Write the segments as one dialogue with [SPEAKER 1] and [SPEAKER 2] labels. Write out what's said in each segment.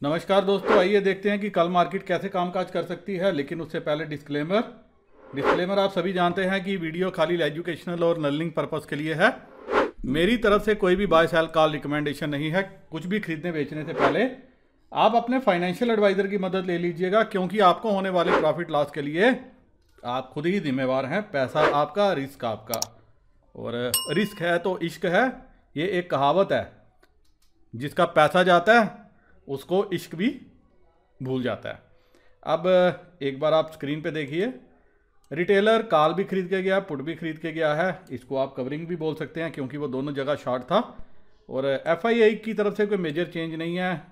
[SPEAKER 1] नमस्कार दोस्तों, आइए देखते हैं कि कल मार्केट कैसे कामकाज कर सकती है। लेकिन उससे पहले डिस्क्लेमर आप सभी जानते हैं कि वीडियो खाली एजुकेशनल और लर्निंग पर्पस के लिए है। मेरी तरफ से कोई भी बाय सेल कॉल रिकमेंडेशन नहीं है। कुछ भी खरीदने बेचने से पहले आप अपने फाइनेंशियल एडवाइज़र की मदद ले लीजिएगा, क्योंकि आपको होने वाले प्रॉफिट लॉस के लिए आप खुद ही जिम्मेवार हैं। पैसा आपका, रिस्क आपका, और रिस्क है तो इश्क है, ये एक कहावत है। जिसका पैसा जाता है उसको इश्क भी भूल जाता है। अब एक बार आप स्क्रीन पे देखिए, रिटेलर कॉल भी खरीद के गया, पुट भी खरीद के गया है। इसको आप कवरिंग भी बोल सकते हैं, क्योंकि वो दोनों जगह शॉर्ट था। और एफआईआई की तरफ से कोई मेजर चेंज नहीं है।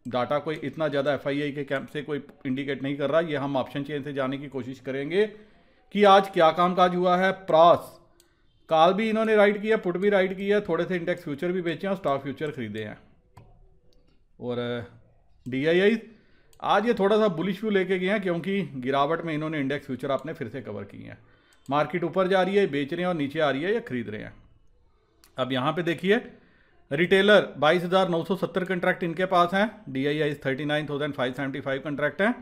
[SPEAKER 1] डाटा कोई इतना ज़्यादा एफआईआई के कैंप से कोई इंडिकेट नहीं कर रहा। ये हम ऑप्शन चेन से जाने की कोशिश करेंगे कि आज क्या कामकाज हुआ है। प्रॉस कॉल भी इन्होंने राइट किया, पुट भी राइट किया, थोड़े से इंडेक्स फ्यूचर भी बेचे हैं और स्टॉक फ्यूचर खरीदे हैं। और डीआईआई आज ये थोड़ा सा बुलिश व्यू लेके गए हैं, क्योंकि गिरावट में इन्होंने इंडेक्स फ्यूचर आपने फिर से कवर किए हैं। मार्केट ऊपर जा रही है, बेच रहे हैं, और नीचे आ रही है या खरीद रहे हैं। अब यहाँ पे देखिए, रिटेलर 22,970 कंट्रैक्ट इनके पास हैं। डीआईआई 39,575 कंट्रैक्ट हैं।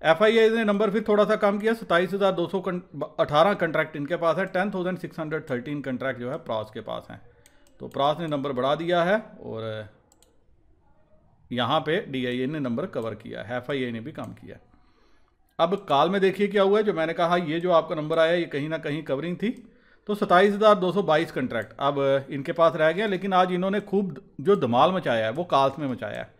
[SPEAKER 1] एफआईआई ने नंबर फिर थोड़ा सा कम किया, 27,218 कंट्रैक्ट इनके पास है। 10,613 कंट्रैक्ट जो है प्रॉस के पास हैं। तो प्रॉस ने नंबर बढ़ा दिया है, और यहाँ पे डीआईए ने नंबर कवर किया है, एफआईआई ने भी काम किया। अब कॉल में देखिए क्या हुआ है। जो मैंने कहा, ये जो आपका नंबर आया ये कहीं ना कहीं कवरिंग थी। तो 27,222 कंट्रैक्ट अब इनके पास रह गया। लेकिन आज इन्होंने खूब जो धमाल मचाया है वो कॉल्स में मचाया है।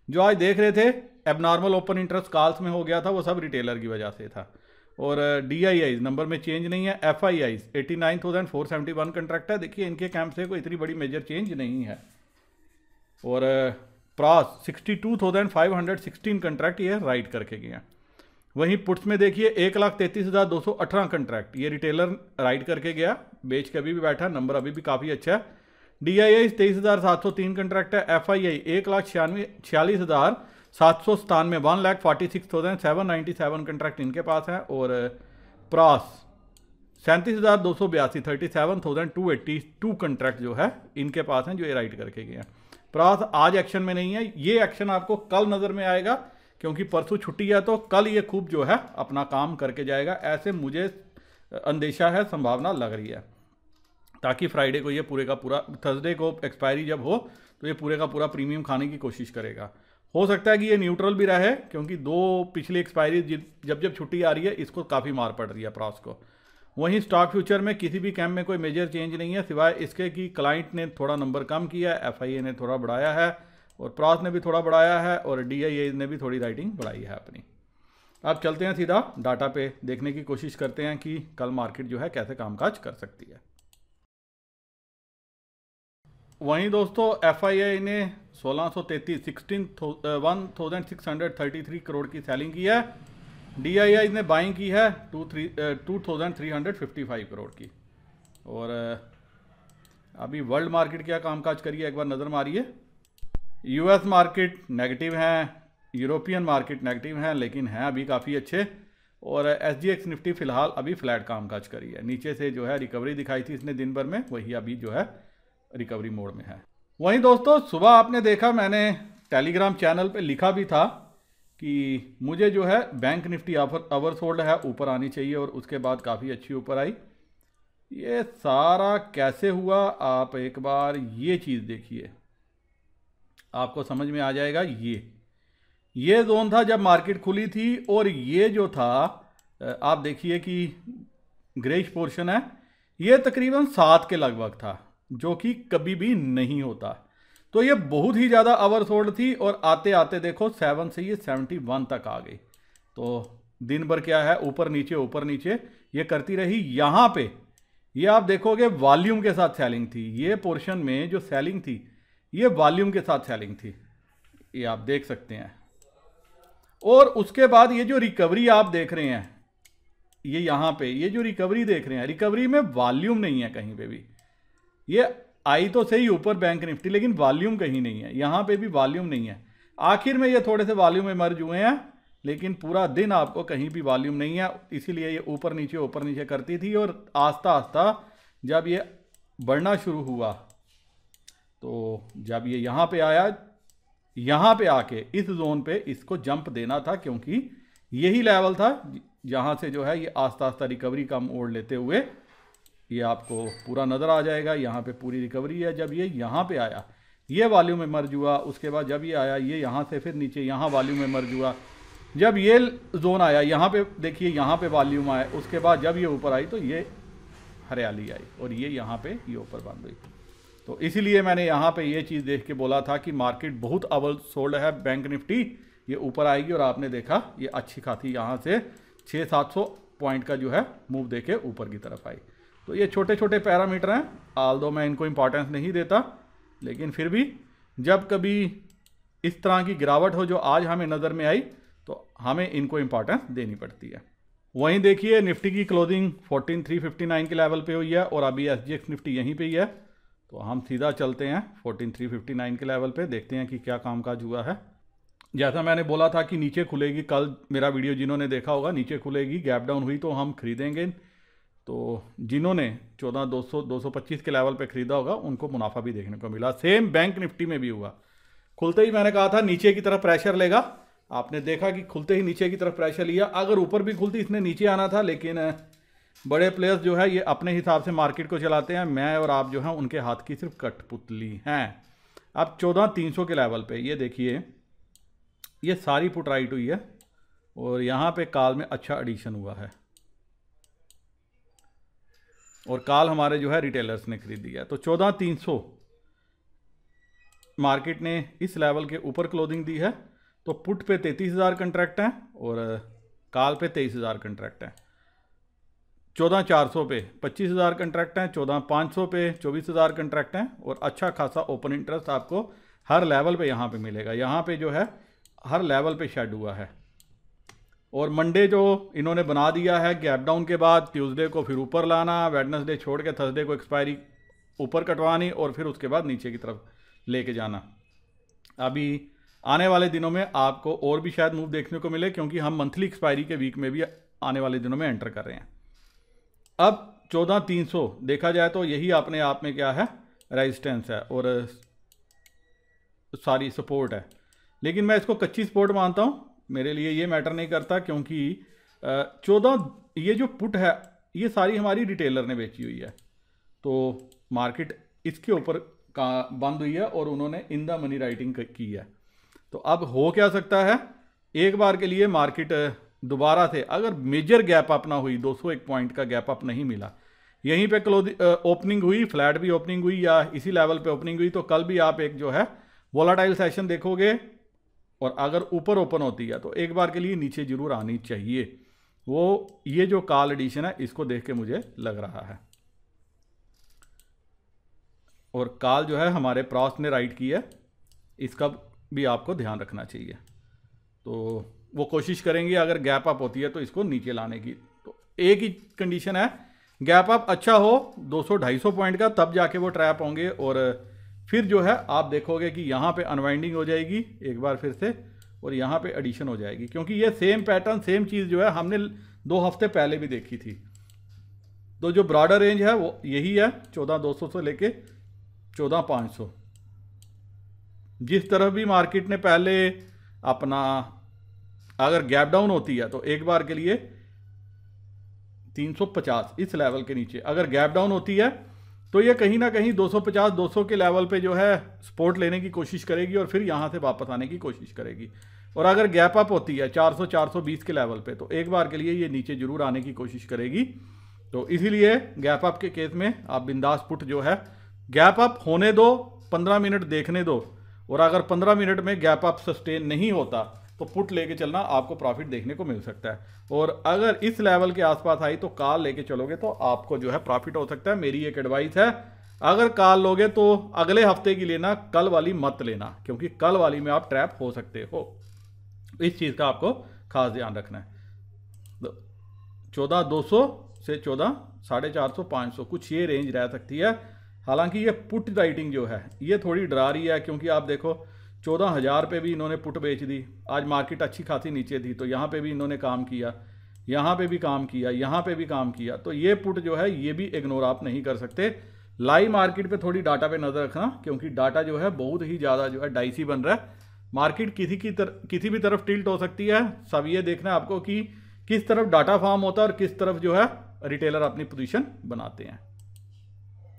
[SPEAKER 1] जो आज देख रहे थे एबनॉर्मल ओपन इंटरेस्ट कॉल्स में हो गया था, वो सब रिटेलर की वजह से था। और डीआईआई नंबर में चेंज नहीं है। एफआईआई 89,471 कंट्रैक्ट है। देखिए, इनके कैंप से कोई इतनी बड़ी मेजर चेंज नहीं है। और प्रॉस 62,516 कंट्रैक्ट ये राइट करके गए हैं। वहीं पुट्स में देखिए 1,33,218 कंट्रैक्ट ये रिटेलर राइट करके गया, बेच के अभी भी बैठा, नंबर अभी भी काफ़ी अच्छा है। डीआईआई 23,703 कंट्रैक्ट है। एफआईआई 1,46,797 1,46,797 कंट्रैक्ट इनके पास है। और प्रॉस 37,282 37,282 कंट्रैक्ट जो है इनके पास हैं, जो ये राइट करके गए हैं। प्रॉस आज एक्शन में नहीं है। ये एक्शन आपको कल नज़र में आएगा, क्योंकि परसों छुट्टी है, तो कल ये खूब जो है अपना काम करके जाएगा, ऐसे मुझे अंदेशा है, संभावना लग रही है। ताकि फ्राइडे को ये पूरे का पूरा, थर्सडे को एक्सपायरी जब हो तो ये पूरे का पूरा प्रीमियम खाने की कोशिश करेगा। हो सकता है कि ये न्यूट्रल भी रहे, क्योंकि दो पिछली एक्सपायरी जब जब छुट्टी आ रही है इसको काफ़ी मार पड़ रही है प्रॉस को। वहीं स्टॉक फ्यूचर में किसी भी कैंप में कोई मेजर चेंज नहीं है, सिवाय इसके कि क्लाइंट ने थोड़ा नंबर कम किया है, एफआईए ने थोड़ा बढ़ाया है, और प्रॉस ने भी थोड़ा बढ़ाया है, और डीआईए ने भी थोड़ी राइटिंग बढ़ाई है अपनी। अब चलते हैं सीधा डाटा पे, देखने की कोशिश करते हैं कि कल मार्केट जो है कैसे कामकाज कर सकती है। वहीं दोस्तों, एफआईआई ने 1633 करोड़ की सेलिंग की है। डीआईआई ने बाइंग की है 2,355 करोड़ की। और अभी वर्ल्ड मार्केट क्या कामकाज करिए एक बार नज़र मारिए। यूएस मार्केट नेगेटिव हैं, यूरोपियन मार्केट नेगेटिव हैं, लेकिन हैं अभी काफ़ी अच्छे। और एसजीएक्स निफ्टी फिलहाल अभी फ्लैट कामकाज करी है। नीचे से जो है रिकवरी दिखाई थी इसने दिन भर में, वही अभी जो है रिकवरी मोड में है। वहीं दोस्तों, सुबह आपने देखा, मैंने टेलीग्राम चैनल पे लिखा भी था कि मुझे जो है बैंक निफ्टी अवर्स होल्ड है ऊपर आनी चाहिए, और उसके बाद काफ़ी अच्छी ऊपर आई। ये सारा कैसे हुआ, आप एक बार ये चीज़ देखिए, आपको समझ में आ जाएगा। ये जोन था जब मार्केट खुली थी, और ये जो था आप देखिए कि ग्रेइश पोर्शन है, ये तकरीबन 7 के लगभग था, जो कि कभी भी नहीं होता। तो ये बहुत ही ज़्यादा ओवरसोल्ड थी, और आते आते देखो 7 से ये 71 तक आ गई। तो दिन भर क्या है, ऊपर नीचे ये करती रही। यहाँ पे ये आप देखोगे वॉल्यूम के साथ सेलिंग थी। ये पोर्शन में जो सेलिंग थी ये वॉल्यूम के साथ सेलिंग थी, ये आप देख सकते हैं। और उसके बाद ये जो रिकवरी आप देख रहे हैं, ये यहाँ पे ये जो रिकवरी देख रहे हैं, रिकवरी में वॉल्यूम नहीं है कहीं पे भी। ये आई तो सही ऊपर बैंक निफ्टी, लेकिन वॉल्यूम कहीं नहीं है। यहाँ पे भी वॉल्यूम नहीं है। आखिर में ये थोड़े से वॉल्यूम में मर्ज हुए हैं, लेकिन पूरा दिन आपको कहीं भी वॉल्यूम नहीं है। इसीलिए ये ऊपर नीचे करती थी, और आस्ता आस्ता जब ये बढ़ना शुरू हुआ, तो जब ये यहाँ पे आया यहाँ पे आके इस जोन पे इसको जंप देना था, क्योंकि यही लेवल था जहाँ से जो है ये आस्ता आस्ता रिकवरी का मोड़ लेते हुए ये आपको पूरा नज़र आ जाएगा। यहाँ पे पूरी रिकवरी है। जब ये यहाँ पे आया ये वॉल्यूम में मर्ज हुआ, उसके बाद जब ये आया ये यहाँ से फिर नीचे यहाँ वॉल्यूम में मर्ज हुआ, जब ये जोन आया यहाँ पे देखिए यहाँ पे वॉल्यूम आया, उसके बाद जब ये ऊपर आई तो ये हरियाली आई और ये यहाँ पे ये ऊपर बंद हुई। तो इसीलिए मैंने यहाँ पे ये चीज़ देख के बोला था कि मार्केट बहुत अव्वल सोल्ड है। बैंक निफ्टी ये ऊपर आएगी और आपने देखा ये अच्छी खासी यहाँ से 600-700 पॉइंट का जो है मूव देके ऊपर की तरफ आई। तो ये छोटे छोटे पैरामीटर हैं, आल्दो मैं इनको इंपॉर्टेंस नहीं देता, लेकिन फिर भी जब कभी इस तरह की गिरावट हो जो आज हमें नज़र में आई तो हमें इनको इंपॉर्टेंस देनी पड़ती है। वहीं देखिए निफ्टी की क्लोजिंग 14359 के लेवल पे हुई है और अभी SGX निफ्टी यहीं पे ही है। तो हम सीधा चलते हैं 14359 के लेवल पे, देखते हैं कि क्या कामकाज हुआ है। जैसा मैंने बोला था कि नीचे खुलेगी, कल मेरा वीडियो जिन्होंने देखा होगा, नीचे खुलेगी, गैप डाउन हुई तो हम खरीदेंगे। तो जिन्होंने 14200-225 के लेवल पे ख़रीदा होगा उनको मुनाफा भी देखने को मिला। सेम बैंक निफ्टी में भी हुआ। खुलते ही मैंने कहा था नीचे की तरफ प्रेशर लेगा, आपने देखा कि खुलते ही नीचे की तरफ प्रेशर लिया। अगर ऊपर भी खुलती इसने नीचे आना था, लेकिन बड़े प्लेयर्स जो है ये अपने हिसाब से मार्केट को चलाते हैं। मैं और आप जो है उनके हाथ की सिर्फ कठपुतली हैं। अब 14300 के लेवल पे ये देखिए ये सारी पुट राइट हुई है और यहाँ पे काल में अच्छा एडिशन हुआ है और काल हमारे जो है रिटेलर्स ने खरीद दिया। तो 14300 मार्केट ने इस लेवल के ऊपर क्लोजिंग दी है। तो पुट पे 33,000 कंट्रैक्ट हैं और काल पे 23,000 कंट्रैक्ट हैं। 14400 पे 25,000 कंट्रैक्ट हैं, 14500 पे 24,000 कंट्रैक्ट हैं और अच्छा खासा ओपन इंटरेस्ट आपको हर लेवल पे यहाँ पे मिलेगा। यहाँ पे जो है हर लेवल पे शेड हुआ है और मंडे जो इन्होंने बना दिया है गैप डाउन के बाद, ट्यूसडे को फिर ऊपर लाना, वेडनेसडे छोड़ के थर्सडे को एक्सपायरी ऊपर कटवानी और फिर उसके बाद नीचे की तरफ लेके जाना। अभी आने वाले दिनों में आपको और भी शायद मूव देखने को मिले, क्योंकि हम मंथली एक्सपायरी के वीक में भी आने वाले दिनों में एंटर कर रहे हैं। अब 14300 देखा जाए तो यही अपने आप में क्या है, रेजिस्टेंस है और सारी सपोर्ट है। लेकिन मैं इसको कच्ची सपोर्ट मानता हूँ, मेरे लिए ये मैटर नहीं करता, क्योंकि 14 ये जो पुट है ये सारी हमारी रिटेलर ने बेची हुई है। तो मार्केट इसके ऊपर का बंद हुई है और उन्होंने इन द मनी राइटिंग की है। तो अब हो क्या सकता है, एक बार के लिए मार्केट दोबारा से अगर मेजर गैप अप ना हुई, 201 पॉइंट का गैप अप नहीं मिला, यहीं पे ओपनिंग हुई, फ्लैट भी ओपनिंग हुई या इसी लेवल पे ओपनिंग हुई, तो कल भी आप एक जो है वोलाटाइल सेशन देखोगे और अगर ऊपर ओपन होती है तो एक बार के लिए नीचे जरूर आनी चाहिए। वो ये जो कॉल एडिशन है इसको देख के मुझे लग रहा है। और कॉल जो है हमारे प्रॉस ने राइट की है, इसका भी आपको ध्यान रखना चाहिए। तो वो कोशिश करेंगे अगर गैप अप होती है तो इसको नीचे लाने की। तो एक ही कंडीशन है, गैप अप अच्छा हो 200-250 पॉइंट का, तब जाके वो ट्रैप होंगे और फिर जो है आप देखोगे कि यहाँ पे अनवाइंडिंग हो जाएगी एक बार फिर से और यहाँ पे एडिशन हो जाएगी, क्योंकि ये सेम पैटर्न सेम चीज़ जो है हमने 2 हफ्ते पहले भी देखी थी। तो जो ब्रॉडर रेंज है वो यही है 14,200 से लेके 14,500। जिस तरह भी मार्केट ने पहले अपना अगर गैप डाउन होती है तो एक बार के लिए 350 इस लेवल के नीचे अगर गैप डाउन होती है तो ये कहीं ना कहीं 250-200 के लेवल पे जो है सपोर्ट लेने की कोशिश करेगी और फिर यहाँ से वापस आने की कोशिश करेगी। और अगर गैप अप होती है 400-420 के लेवल पे तो एक बार के लिए ये नीचे जरूर आने की कोशिश करेगी। तो इसीलिए गैप अप के केस में आप बिंदास पुट जो है गैप अप होने दो, 15 मिनट देखने दो, और अगर 15 मिनट में गैप अप सस्टेन नहीं होता तो पुट लेके चलना, आपको प्रॉफिट देखने को मिल सकता है। और अगर इस लेवल के आसपास आई तो कॉल लेके चलोगे तो आपको जो है प्रॉफिट हो सकता है। मेरी एक एडवाइस है, अगर कॉल लोगे तो अगले हफ्ते की लेना, कल वाली मत लेना, क्योंकि कल वाली में आप ट्रैप हो सकते हो। इस चीज़ का आपको खास ध्यान रखना है। 14,200 से 14,450-500 कुछ ये रेंज रह सकती है। हालांकि ये पुट राइटिंग जो है ये थोड़ी डरा रही है, क्योंकि आप देखो 14,000 पे भी इन्होंने पुट बेच दी, आज मार्केट अच्छी खासी नीचे थी तो यहाँ पे भी इन्होंने काम किया, यहाँ पे भी काम किया, यहाँ पे भी काम किया। तो ये पुट जो है ये भी इग्नोर आप नहीं कर सकते। लाइव मार्केट पे थोड़ी डाटा पे नज़र रखना, क्योंकि डाटा जो है बहुत ही ज़्यादा जो है डाइसी बन रहा है। मार्केट किसी भी तरफ टिल्ट हो सकती है। सब ये देखना है आपको कि किस तरफ डाटा फॉर्म होता है और किस तरफ जो है रिटेलर अपनी पोजीशन बनाते हैं।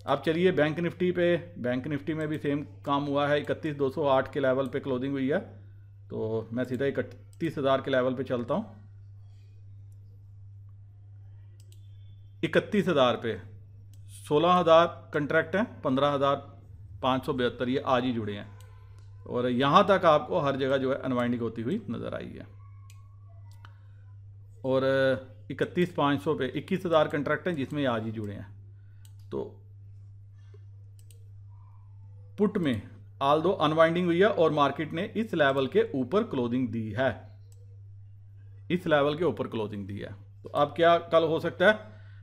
[SPEAKER 1] अब चलिए बैंक निफ्टी पे, बैंक निफ्टी में भी सेम काम हुआ है। 31,208 के लेवल पे क्लोजिंग हुई है, तो मैं सीधा 31,000 के लेवल पे चलता हूँ। 31,000 पे 16,000 कंट्रैक्ट हैं, 15,572 ये आज ही जुड़े हैं, और यहाँ तक आपको हर जगह जो है अनवाइंडिंग होती हुई नज़र आई है। और 31,500 पे 21,000 कंट्रैक्ट हैं जिसमें आज ही जुड़े हैं। तो पुट में आल दो अनवाइंडिंग हुई है और मार्केट ने इस लेवल के ऊपर क्लोजिंग दी है, इस लेवल के ऊपर क्लोजिंग दी है। तो अब क्या कल हो सकता है,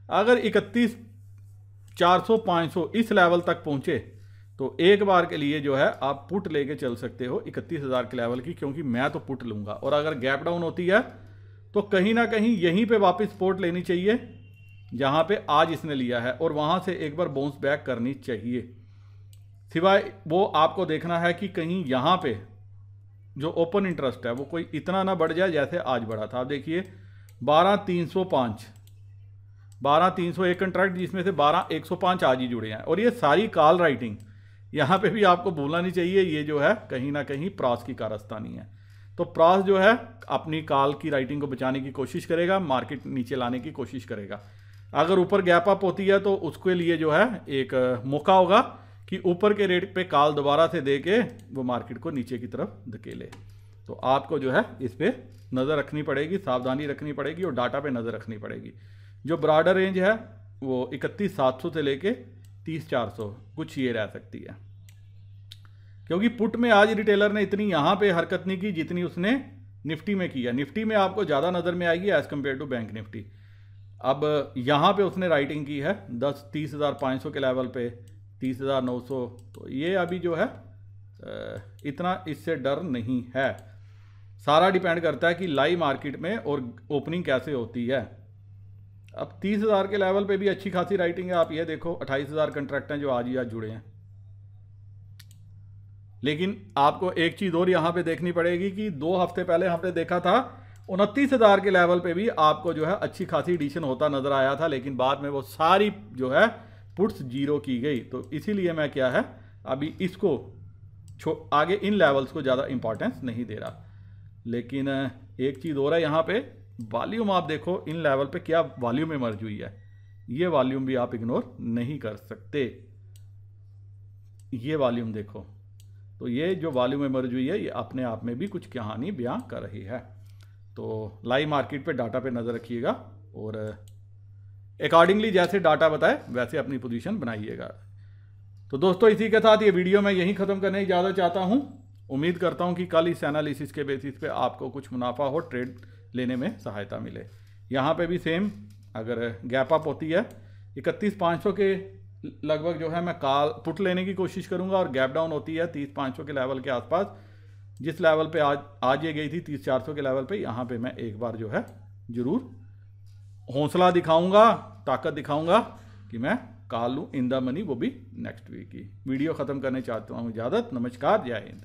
[SPEAKER 1] अगर 31,400-500 इस लेवल तक पहुंचे तो एक बार के लिए जो है आप पुट लेके चल सकते हो 31,000 के लेवल की, क्योंकि मैं तो पुट लूंगा। और अगर गैप डाउन होती है तो कहीं ना कहीं यहीं पे वापस सपोर्ट लेनी चाहिए जहां पे आज इसने लिया है, और वहां से एक बार बाउंस बैक करनी चाहिए। सिवाय वो आपको देखना है कि कहीं यहाँ पे जो ओपन इंटरेस्ट है वो कोई इतना ना बढ़ जाए जैसे आज बढ़ा था। आप देखिए 12,305, 12,301 कंट्रैक्ट, जिसमें से 12,105 आज ही जुड़े हैं, और ये सारी कॉल राइटिंग। यहाँ पे भी आपको भूलना नहीं चाहिए, ये जो है कहीं ना कहीं प्रास की कारस्तानी है। तो प्रास जो है अपनी कॉल की राइटिंग को बचाने की कोशिश करेगा, मार्केट नीचे लाने की कोशिश करेगा। अगर ऊपर गैप अप होती है तो उसके लिए जो है एक मौका होगा कि ऊपर के रेट पे कॉल दोबारा से दे के वो मार्केट को नीचे की तरफ धकेले। तो आपको जो है इस पे नज़र रखनी पड़ेगी, सावधानी रखनी पड़ेगी और डाटा पे नज़र रखनी पड़ेगी। जो ब्रॉडर रेंज है वो 31,700 से लेके 30,400 कुछ ये रह सकती है, क्योंकि पुट में आज रिटेलर ने इतनी यहाँ पे हरकत नहीं की जितनी उसने निफ्टी में किया। निफ्टी में आपको ज़्यादा नज़र में आएगी as compare to Bank Nifty. अब यहाँ पे उसने राइटिंग की है 30,500 के लेवल पे, 30,900, तो ये अभी जो है इतना इससे डर नहीं है। सारा डिपेंड करता है कि लाइव मार्केट में और ओपनिंग कैसे होती है। अब 30,000 के लेवल पे भी अच्छी खासी राइटिंग है। आप ये देखो 28,000 कंट्रैक्ट हैं जो आज ही आज जुड़े हैं। लेकिन आपको एक चीज़ और यहाँ पे देखनी पड़ेगी कि 2 हफ्ते पहले हमने देखा था 29,000 के लेवल पे भी आपको जो है अच्छी खासी एडिशन होता नजर आया था, लेकिन बाद में वो सारी जो है पुट्स जीरो की गई। तो इसीलिए मैं क्या है अभी इसको आगे इन लेवल्स को ज़्यादा इंपॉर्टेंस नहीं दे रहा। लेकिन एक चीज़ और है, यहाँ पे वॉल्यूम आप देखो इन लेवल पे क्या वॉल्यूम इमर्ज हुई है, ये वॉल्यूम भी आप इग्नोर नहीं कर सकते। ये वॉल्यूम देखो, तो ये जो वॉल्यूम इमर्ज हुई है ये अपने आप में भी कुछ कहानी बयां कर रही है। तो लाइव मार्केट पे डाटा पे नज़र रखिएगा और अकॉर्डिंगली जैसे डाटा बताए वैसे अपनी पोजीशन बनाइएगा। तो दोस्तों इसी के साथ ये वीडियो मैं यहीं ख़त्म करने की इजाज़त चाहता हूँ। उम्मीद करता हूँ कि कल इस एनालिसिस के बेसिस पे आपको कुछ मुनाफा हो, ट्रेड लेने में सहायता मिले। यहाँ पे भी सेम अगर गैप अप होती है 31,500 के लगभग जो है मैं कॉल पुट लेने की कोशिश करूँगा, और गैप डाउन होती है 30,500 के लेवल के आसपास, जिस लेवल पे आज ये गई थी 30,400 के लेवल पे, यहाँ पे मैं एक बार जो है ज़रूर हौसला दिखाऊंगा, ताकत दिखाऊंगा कि मैं कॉल लूँ इन द मनी, वो भी नेक्स्ट वीक की। वीडियो ख़त्म करने चाहता हूँ, इजाज़त, नमस्कार, जय हिंद।